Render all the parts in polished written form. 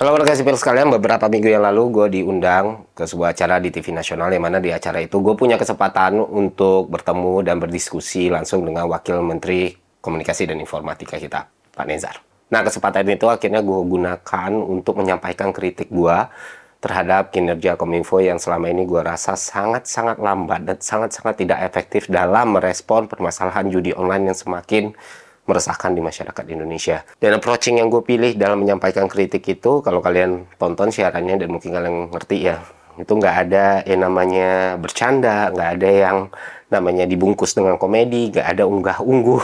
Halo warga sipil sekalian, beberapa minggu yang lalu gue diundang ke sebuah acara di TV nasional, yang mana di acara itu gue punya kesempatan untuk bertemu dan berdiskusi langsung dengan Wakil Menteri Komunikasi dan Informatika kita, Pak Nezar. Nah, kesempatan itu akhirnya gue gunakan untuk menyampaikan kritik gue terhadap kinerja Kominfo yang selama ini gue rasa sangat-sangat lambat dan sangat-sangat tidak efektif dalam merespon permasalahan judi online yang semakin meresahkan di masyarakat Indonesia. Dan approaching yang gue pilih dalam menyampaikan kritik itu, kalau kalian tonton siarannya dan mungkin kalian ngerti ya, itu nggak ada yang namanya bercanda, nggak ada yang namanya dibungkus dengan komedi, nggak ada unggah-ungguh.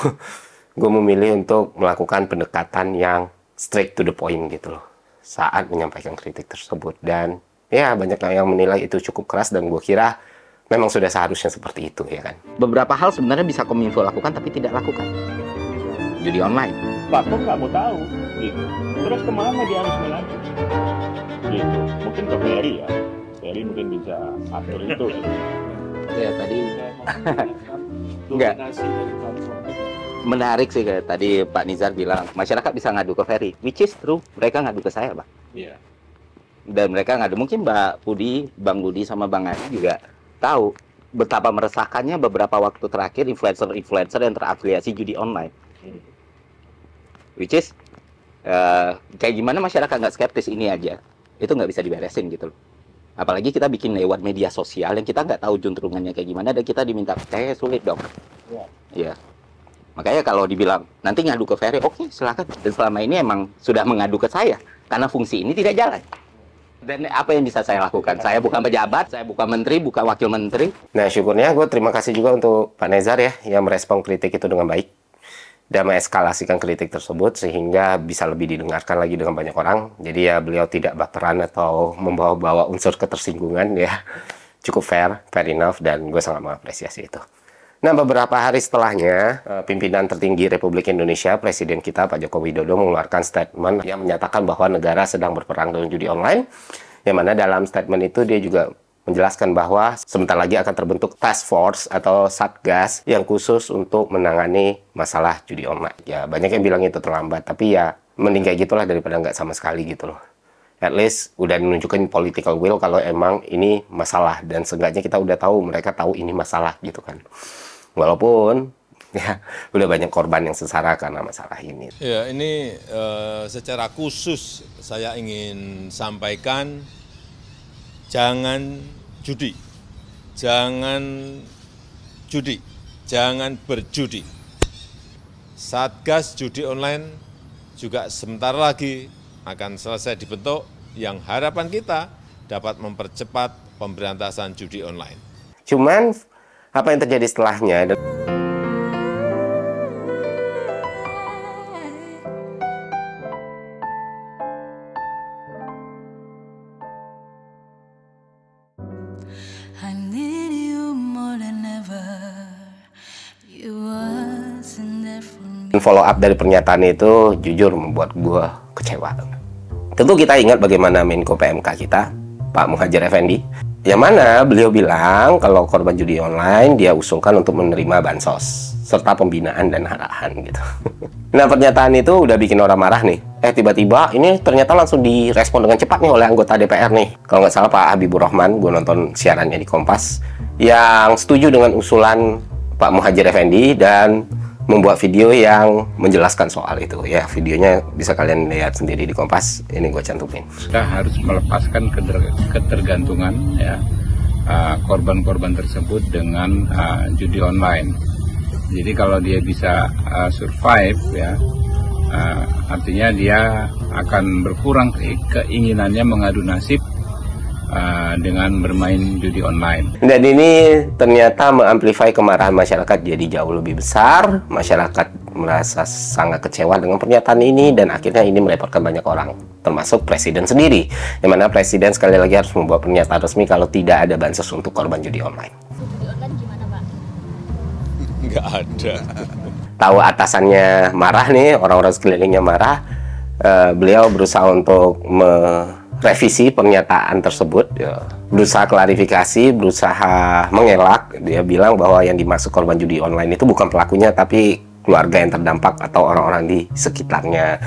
Gue memilih untuk melakukan pendekatan yang straight to the point gitu loh saat menyampaikan kritik tersebut. Dan ya banyak yang menilai itu cukup keras, dan gue kira memang sudah seharusnya seperti itu, ya kan. Beberapa hal sebenarnya bisa Kominfo lakukan tapi tidak lakukan. Judi online. Bahkan nggak mau tahu, gitu. Terus kemana dia harus melaju? Gitu. Mungkin ke Ferry ya. Ferry mungkin bisa atur itu. Ya tadi enggak. Menarik sih kayak tadi Pak Nizar bilang masyarakat bisa ngadu ke Ferry, which is true. Mereka ngadu ke saya, Pak. Iya. Dan mereka ngadu, mungkin Mbak Budi, Bang Budi sama Bang Adi juga tahu betapa meresahkannya beberapa waktu terakhir influencer yang terafiliasi judi online. Which is kayak gimana masyarakat nggak skeptis ini aja, itu nggak bisa diberesin gitu loh. Apalagi kita bikin lewat media sosial yang kita nggak tahu juntrungannya kayak gimana, dan kita diminta percaya, sulit dong. Ya. Makanya kalau dibilang nanti ngadu ke Ferry, oke, silakan. Dan selama ini emang sudah mengadu ke saya karena fungsi ini tidak jalan. Dan apa yang bisa saya lakukan? Saya bukan pejabat, saya bukan menteri, bukan wakil menteri. Nah, syukurnya gue terima kasih juga untuk Pak Nezar ya, yang merespon kritik itu dengan baik dan mengeskalasikan kritik tersebut sehingga bisa lebih didengarkan lagi dengan banyak orang. Jadi ya beliau tidak baperan atau membawa-bawa unsur ketersinggungan ya. Cukup fair enough, dan gue sangat mengapresiasi itu. Nah, beberapa hari setelahnya, pimpinan tertinggi Republik Indonesia, Presiden kita Pak Joko Widodo mengeluarkan statement yang menyatakan bahwa negara sedang berperang dengan judi online. Yang mana dalam statement itu dia juga menjelaskan bahwa sebentar lagi akan terbentuk task force atau satgas yang khusus untuk menangani masalah judi online. Ya, banyak yang bilang itu terlambat, tapi ya mending kayak gitulah daripada nggak sama sekali gitu loh. At least udah menunjukkan political will kalau emang ini masalah, dan seenggaknya kita udah tahu, mereka tahu ini masalah gitu kan. Walaupun ya udah banyak korban yang sengsara karena masalah ini. Ya, ini secara khusus saya ingin sampaikan, jangan judi, jangan berjudi. Satgas judi online juga sebentar lagi akan selesai dibentuk, yang harapan kita dapat mempercepat pemberantasan judi online. Cuman apa yang terjadi setelahnya? Follow up dari pernyataan itu jujur membuat gue kecewa. Tentu kita ingat bagaimana Menko PMK kita, Pak Muhadjir Effendi, yang mana beliau bilang kalau korban judi online dia usulkan untuk menerima bansos serta pembinaan dan arahan gitu. Nah, pernyataan itu udah bikin orang marah nih. Tiba-tiba ini ternyata langsung direspon dengan cepat nih oleh anggota DPR nih. Kalau nggak salah Pak Habibur Rahman, gue nonton siarannya di Kompas, yang setuju dengan usulan Pak Muhadjir Effendi dan membuat video yang menjelaskan soal itu ya. Videonya bisa kalian lihat sendiri di Kompas, ini gue cantumin. Kita harus melepaskan ketergantungan ya korban-korban tersebut dengan judi online. Jadi kalau dia bisa survive ya, artinya dia akan berkurang keinginannya mengadu nasib dengan bermain judi online. Dan ini ternyata mengamplify kemarahan masyarakat jadi jauh lebih besar. Masyarakat merasa sangat kecewa dengan pernyataan ini, dan akhirnya ini merepotkan banyak orang, termasuk Presiden sendiri. Yang mana Presiden sekali lagi harus membuat pernyataan resmi kalau tidak ada bansos untuk korban judi online. Judi online gimana, Pak? Nggak ada. Tahu atasannya marah nih, orang-orang sekelilingnya marah, beliau berusaha untuk revisi pernyataan tersebut ya. Berusaha klarifikasi, berusaha mengelak. Dia bilang bahwa yang dimaksud korban judi online itu bukan pelakunya, tapi keluarga yang terdampak atau orang-orang di sekitarnya.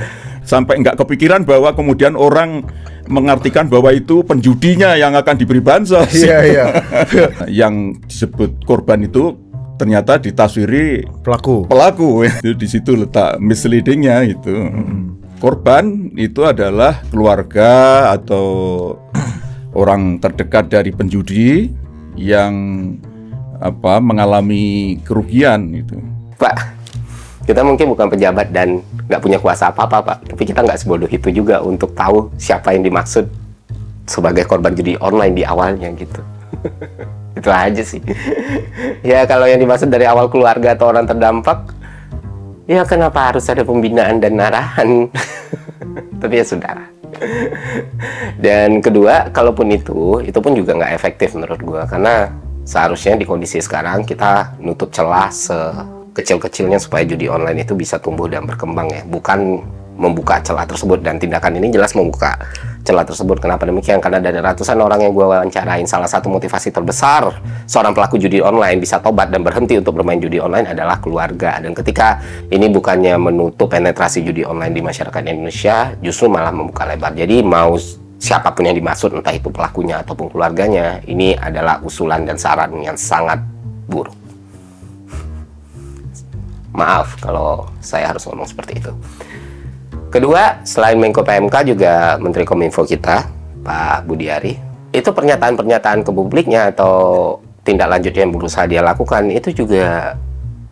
Sampai nggak kepikiran bahwa kemudian orang mengartikan bahwa itu penjudinya yang akan diberi bansos. Iya. Yang disebut korban itu ternyata ditaswiri Pelaku. Itu di situ letak misleadingnya itu. Korban itu adalah keluarga atau orang terdekat dari penjudi yang mengalami kerugian itu. Pak, kita mungkin bukan pejabat dan nggak punya kuasa apa-apa, Pak. Tapi kita nggak sebodoh itu juga untuk tahu siapa yang dimaksud sebagai korban judi online di awalnya gitu. Itu aja sih. Ya kalau yang dimaksud dari awal keluarga atau orang terdampak, ya kenapa harus ada pembinaan dan arahan? Tapi ya sudah. Dan kedua, kalaupun itu pun juga nggak efektif menurut gua, karena seharusnya di kondisi sekarang kita nutup celah sekecil-kecilnya supaya judi online itu bisa tumbuh dan berkembang ya, bukan membuka celah tersebut. Dan tindakan ini jelas membuka celah tersebut. Kenapa demikian? Karena dari ratusan orang yang gue wawancarain, salah satu motivasi terbesar seorang pelaku judi online bisa tobat dan berhenti untuk bermain judi online adalah keluarga. Dan ketika ini bukannya menutup penetrasi judi online di masyarakat Indonesia, justru malah membuka lebar. Jadi mau siapapun yang dimaksud, entah itu pelakunya ataupun keluarganya, ini adalah usulan dan saran yang sangat buruk. Maaf kalau saya harus ngomong seperti itu. Kedua, selain Menko PMK juga Menteri Kominfo kita, Pak Budiari, itu pernyataan-pernyataan ke publiknya atau tindak lanjut yang berusaha dia lakukan itu juga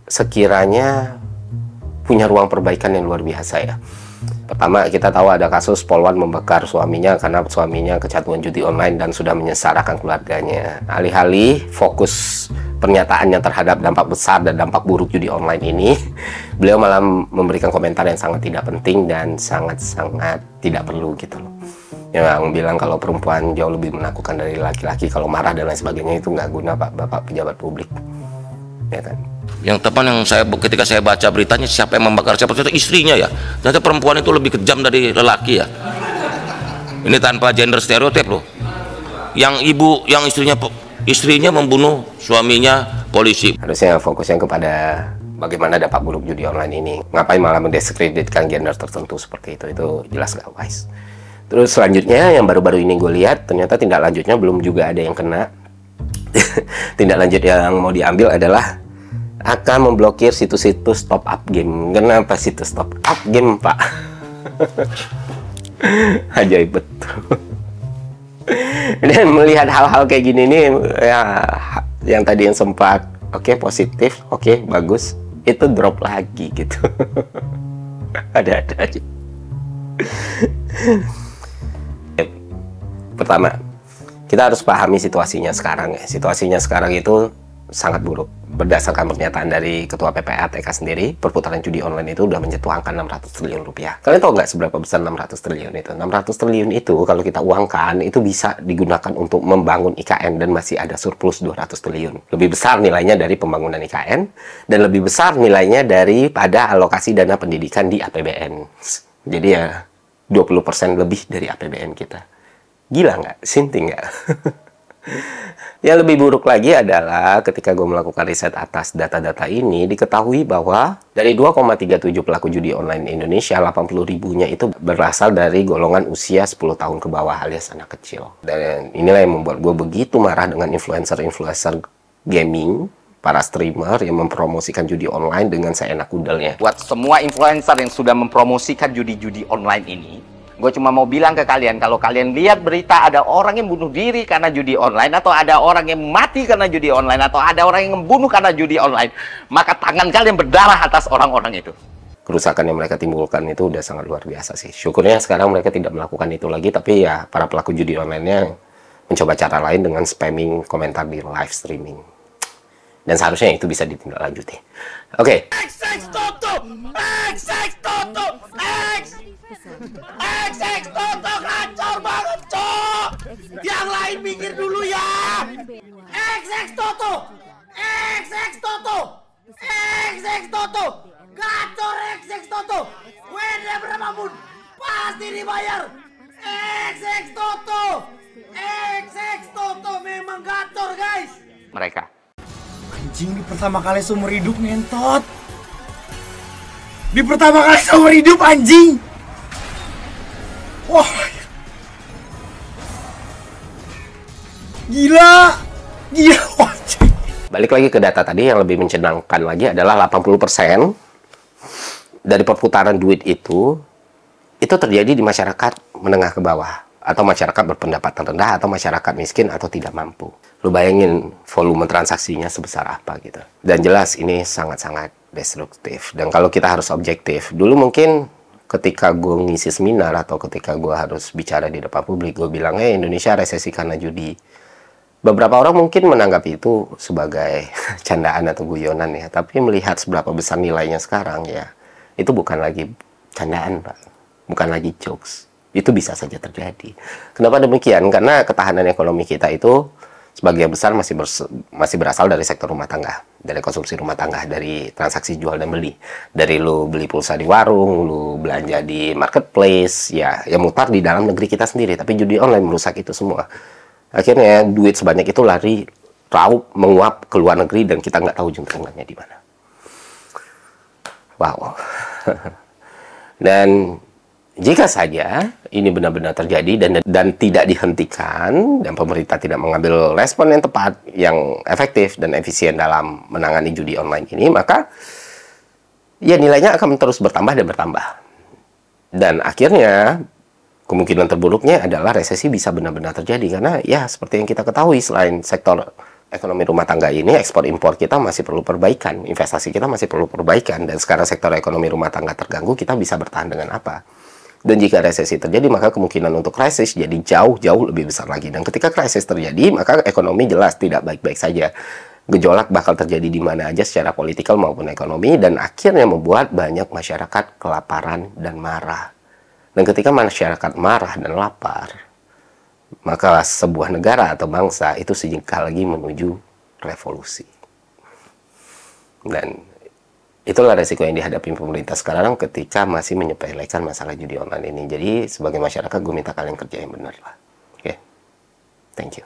sekiranya punya ruang perbaikan yang luar biasa ya. Pertama, kita tahu ada kasus Polwan membakar suaminya karena suaminya kecanduan judi online dan sudah menyengsarakan keluarganya. Alih-alih fokus pernyataannya terhadap dampak besar dan dampak buruk judi online ini, beliau malah memberikan komentar yang sangat tidak penting dan sangat-sangat tidak perlu gitu loh. Yang bilang kalau perempuan jauh lebih menakutkan dari laki-laki, kalau marah dan lain sebagainya itu nggak guna Pak, Bapak pejabat publik, ya kan? Yang tepat yang ketika saya baca beritanya, siapa yang membakar siapa, itu istrinya ya. Ternyata perempuan itu lebih kejam dari lelaki ya. Ini tanpa gender stereotip loh. Yang ibu, yang istrinya membunuh suaminya polisi. Harusnya fokusnya kepada bagaimana dampak buruk judi online ini. Ngapain malah mendiskreditkan gender tertentu seperti itu jelas gak wise. Terus selanjutnya yang baru-baru ini gue lihat, ternyata tindak lanjutnya belum juga ada yang kena. Tindak lanjut yang mau diambil adalah akan memblokir situs-situs top up game. Kenapa situs top up game, Pak? Ajaib betul. Dan melihat hal-hal kayak gini nih, ya yang tadi yang sempat oke, positif, oke, bagus, itu drop lagi gitu. Ada-ada aja. Pertama, kita harus pahami situasinya sekarang ya. Situasinya sekarang itu sangat buruk. Berdasarkan pernyataan dari Ketua PPATK sendiri, perputaran judi online itu udah menyentuh angka 600 triliun rupiah. Kalian tahu nggak seberapa besar 600 triliun itu? 600 triliun itu kalau kita uangkan, itu bisa digunakan untuk membangun IKN dan masih ada surplus 200 triliun. Lebih besar nilainya dari pembangunan IKN, dan lebih besar nilainya daripada alokasi dana pendidikan di APBN. Jadi ya 20% lebih dari APBN kita. Gila nggak? Sinting nggak? Yang lebih buruk lagi adalah ketika gue melakukan riset atas data-data ini, diketahui bahwa dari 2,37 pelaku judi online Indonesia, 80.000-nya itu berasal dari golongan usia 10 tahun ke bawah alias anak kecil. Dan inilah yang membuat gue begitu marah dengan influencer-influencer gaming, para streamer yang mempromosikan judi online dengan seenak kudelnya. Buat semua influencer yang sudah mempromosikan judi-judi online ini, gue cuma mau bilang ke kalian, kalau kalian lihat berita ada orang yang bunuh diri karena judi online, atau ada orang yang mati karena judi online, atau ada orang yang membunuh karena judi online, maka tangan kalian berdarah atas orang-orang itu. Kerusakan yang mereka timbulkan itu udah sangat luar biasa sih. Syukurnya sekarang mereka tidak melakukan itu lagi, tapi ya para pelaku judi online-nya mencoba cara lain dengan spamming komentar di live streaming. Dan seharusnya itu bisa ditindaklanjuti. Oke. XX Toto kacau banget, cok. Yang lain mikir dulu ya. XX Toto, XX Toto, XX Toto, gacor XX Toto. WD berapapun pasti dibayar. XX Toto, XX Toto memang gacor guys. Mereka. Anjing, ini pertama kali seumur hidup ngentot. Di pertama kali seumur hidup anjing. Wah. Gila. Gila anjing. Balik lagi ke data tadi, yang lebih mencengangkan lagi adalah 80% dari perputaran duit itu terjadi di masyarakat menengah ke bawah, atau masyarakat berpendapatan rendah, atau masyarakat miskin atau tidak mampu. Lu bayangin volume transaksinya sebesar apa gitu. Dan jelas ini sangat-sangat destruktif. Dan kalau kita harus objektif, dulu mungkin ketika gue ngisi seminar atau ketika gue harus bicara di depan publik, gue bilang, Indonesia resesi karena judi. Beberapa orang mungkin menanggapi itu sebagai candaan atau guyonan ya. Tapi melihat seberapa besar nilainya sekarang ya, itu bukan lagi candaan, Pak. Bukan lagi jokes. Itu bisa saja terjadi. Kenapa demikian? Karena ketahanan ekonomi kita itu sebagian besar masih berasal dari sektor rumah tangga, dari konsumsi rumah tangga, dari transaksi jual dan beli. Dari lu beli pulsa di warung, lu belanja di marketplace, ya mutar di dalam negeri kita sendiri. Tapi judi online merusak itu semua. Akhirnya duit sebanyak itu lari raup menguap ke luar negeri dan kita nggak tahu ujung tengahnya di mana. Wow. Dan jika saja ini benar-benar terjadi dan tidak dihentikan, dan pemerintah tidak mengambil respon yang tepat, yang efektif dan efisien dalam menangani judi online ini, maka ya nilainya akan terus bertambah dan bertambah. Dan akhirnya kemungkinan terburuknya adalah resesi bisa benar-benar terjadi, karena ya seperti yang kita ketahui, selain sektor ekonomi rumah tangga ini, ekspor impor kita masih perlu perbaikan, investasi kita masih perlu perbaikan, dan sekarang sektor ekonomi rumah tangga terganggu, kita bisa bertahan dengan apa? Dan jika resesi terjadi, maka kemungkinan untuk krisis jadi jauh-jauh lebih besar lagi. Dan ketika krisis terjadi, maka ekonomi jelas tidak baik-baik saja. Gejolak bakal terjadi di mana aja secara politikal maupun ekonomi, dan akhirnya membuat banyak masyarakat kelaparan dan marah. Dan ketika masyarakat marah dan lapar, maka sebuah negara atau bangsa itu sejengkal lagi menuju revolusi. Dan itulah resiko yang dihadapi pemerintah sekarang ketika masih menyepelekan masalah judi online ini. Jadi sebagai masyarakat, gue minta kalian kerja yang benar lah. Oke, thank you.